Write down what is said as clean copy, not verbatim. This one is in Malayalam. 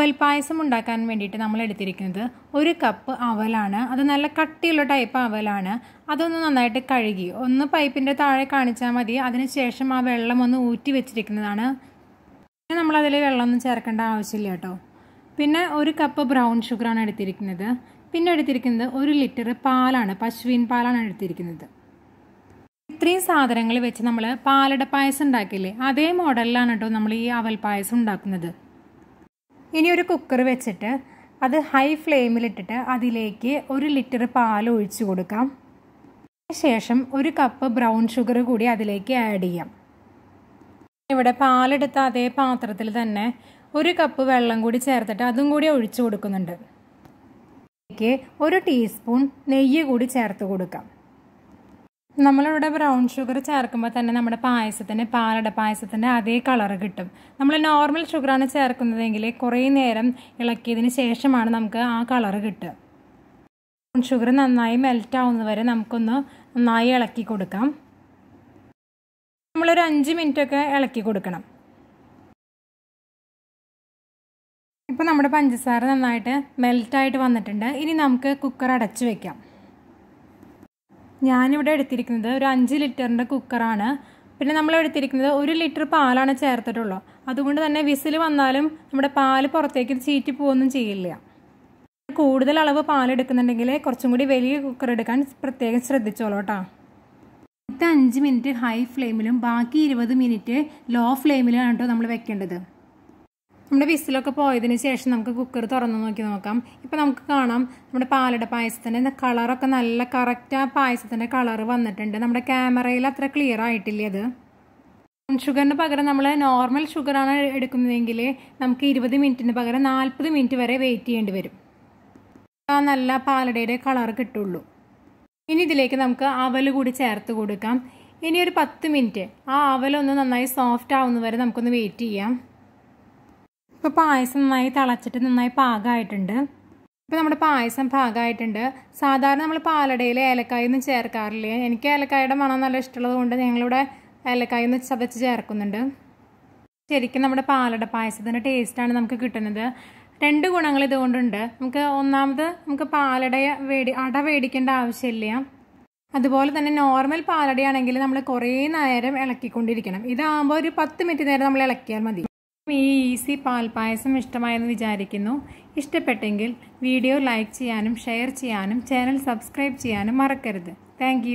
അവൽ പായസം ഉണ്ടാക്കാൻ വേണ്ടിയിട്ട് നമ്മൾ എടുത്തിരിക്കുന്നത് 1 കപ്പ് അവലാണ്. അത് നല്ല കട്ടിയുള്ള ടൈപ്പ് അവലാണ്. അതൊന്ന് നന്നായിട്ട് കഴുകി ഒന്ന് പൈപ്പിൻ്റെ താഴെ കാണിച്ചാൽ മതി. അതിനുശേഷം ആ വെള്ളം ഒന്ന് ഊറ്റി വെച്ചിരിക്കുന്നതാണ്. പിന്നെ നമ്മളതിൽ വെള്ളമൊന്നും ചേർക്കേണ്ട ആവശ്യമില്ല കേട്ടോ. പിന്നെ 1 കപ്പ് ബ്രൗൺ ഷുഗറാണ് എടുത്തിരിക്കുന്നത്. പിന്നെ എടുത്തിരിക്കുന്നത് 1 ലിറ്റർ പാലാണ്, പശുവിൻ പാലാണ് എടുത്തിരിക്കുന്നത്. ഇത്രയും സാധനങ്ങൾ വെച്ച് നമ്മൾ പാലട പായസം ഉണ്ടാക്കില്ലേ, അതേ മോഡലിലാണ് കേട്ടോ നമ്മൾ ഈ അവൽ പായസം ഉണ്ടാക്കുന്നത്. ഇനി ഒരു കുക്കർ വെച്ചിട്ട് അത് ഹൈ ഫ്ലെയിമിലിട്ടിട്ട് അതിലേക്ക് 1 ലിറ്റർ പാൽ ഒഴിച്ചു കൊടുക്കാം. ശേഷം 1 കപ്പ് ബ്രൗൺ ഷുഗർ കൂടി അതിലേക്ക് ആഡ് ചെയ്യാം. ഇവിടെ പാലെടുത്ത അതേ പാത്രത്തിൽ തന്നെ 1 കപ്പ് വെള്ളം കൂടി ചേർത്തിട്ട് അതും കൂടി ഒഴിച്ചു കൊടുക്കുന്നുണ്ട്. അതിലേക്ക് 1 ടീസ്പൂൺ നെയ്യ് കൂടി ചേർത്ത് കൊടുക്കാം. നമ്മളിവിടെ ബ്രൗൺ ഷുഗർ ചേർക്കുമ്പോൾ തന്നെ നമ്മുടെ പായസത്തിന്, പാലട പായസത്തിൻ്റെ അതേ കളറ് കിട്ടും. നമ്മൾ നോർമൽ ഷുഗറാണ് ചേർക്കുന്നതെങ്കിൽ കുറേ നേരം ഇളക്കിയതിന് ശേഷമാണ് നമുക്ക് ആ കളറ് കിട്ടുക. ബ്രൗൺ ഷുഗർ നന്നായി മെൽറ്റ് ആവുന്നവരെ നമുക്കൊന്ന് നന്നായി ഇളക്കി കൊടുക്കാം. നമ്മളൊരു 5 മിനിറ്റൊക്കെ ഇളക്കി കൊടുക്കണം. ഇപ്പോൾ നമ്മുടെ പഞ്ചസാര നന്നായിട്ട് മെൽറ്റായിട്ട് വന്നിട്ടുണ്ട്. ഇനി നമുക്ക് കുക്കർ അടച്ചു വയ്ക്കാം. ഞാനിവിടെ എടുത്തിരിക്കുന്നത് ഒരു 5 ലിറ്ററിൻ്റെ കുക്കറാണ്. പിന്നെ നമ്മൾ എടുത്തിരിക്കുന്നത് 1 ലിറ്റർ പാലാണ് ചേർത്തിട്ടുള്ളൂ. അതുകൊണ്ട് തന്നെ വിസിൽ വന്നാലും നമ്മുടെ പാല് പുറത്തേക്ക് ചീറ്റി പോകുകയൊന്നും ചെയ്യില്ല. കൂടുതൽ അളവ് പാലെടുക്കുന്നുണ്ടെങ്കിൽ കുറച്ചും കൂടി വലിയ കുക്കർ എടുക്കാൻ പ്രത്യേകം ശ്രദ്ധിച്ചോളൂ കേട്ടോ. 5 മിനിറ്റ് ഹൈ ഫ്ലെയിമിലും ബാക്കി 20 മിനിറ്റ് ലോ ഫ്ലെയിമിലാണ് കേട്ടോ നമ്മൾ വെക്കേണ്ടത്. നമ്മുടെ വിസിലൊക്കെ പോയതിന് ശേഷം നമുക്ക് കുക്കർ തുറന്ന് നോക്കാം. ഇപ്പോൾ നമുക്ക് കാണാം നമ്മുടെ പാലട പായസത്തിൻ്റെ കളറൊക്കെ നല്ല കറക്റ്റ് ആ പായസത്തിൻ്റെ കളറ് വന്നിട്ടുണ്ട്. നമ്മുടെ ക്യാമറയിൽ അത്ര ക്ലിയർ ആയിട്ടില്ല അത്. ഷുഗറിന് പകരം നമ്മൾ നോർമൽ ഷുഗറാണ് എടുക്കുന്നതെങ്കിൽ നമുക്ക് 20 മിനിറ്റിന് പകരം 40 മിനിറ്റ് വരെ വെയിറ്റ് ചെയ്യേണ്ടി വരും. ആ നല്ല പാലടയുടെ കളർ കിട്ടുള്ളൂ. ഇനി ഇതിലേക്ക് നമുക്ക് അവൽ കൂടി ചേർത്ത് കൊടുക്കാം. ഇനി ഒരു 10 മിനിറ്റ് ആ അവലൊന്ന് നന്നായി സോഫ്റ്റ് ആവുന്നവരെ നമുക്കൊന്ന് വെയിറ്റ് ചെയ്യാം. ഇപ്പോൾ പായസം നന്നായി തിളച്ചിട്ട് നന്നായി പാകമായിട്ടുണ്ട്. ഇപ്പോൾ നമ്മുടെ പായസം പാകമായിട്ടുണ്ട്. സാധാരണ നമ്മൾ പാലടയിൽ ഏലക്കായൊന്നും ചേർക്കാറില്ല. എനിക്ക് ഏലക്കായുടെ മണം നല്ല ഇഷ്ടമുള്ളത് കൊണ്ട് ഞങ്ങളിവിടെ ഏലക്കായൊന്ന് ചതച്ച് ചേർക്കുന്നുണ്ട്. ശരിക്കും നമ്മുടെ പാലട പായസത്തിൻ്റെ ടേസ്റ്റാണ് നമുക്ക് കിട്ടുന്നത്. 2 ഗുണങ്ങൾ ഇതുകൊണ്ടുണ്ട്. ഒന്നാമത് നമുക്ക് അട മേടിക്കേണ്ട ആവശ്യമില്ല. അതുപോലെ തന്നെ നോർമൽ പാലടയാണെങ്കിൽ നമ്മൾ കുറേ നേരം ഇളക്കിക്കൊണ്ടിരിക്കണം. ഇതാകുമ്പോൾ ഒരു 10 മിനിറ്റ് നേരം നമ്മൾ ഇളക്കിയാൽ മതി. ഈ ഈസി പാൽപ്പായസം ഇഷ്ടമായെന്ന് വിചാരിക്കുന്നു. ഇഷ്ടപ്പെട്ടെങ്കിൽ വീഡിയോ ലൈക്ക് ചെയ്യാനും ഷെയർ ചെയ്യാനും ചാനൽ സബ്സ്ക്രൈബ് ചെയ്യാനും മറക്കരുത്. താങ്ക്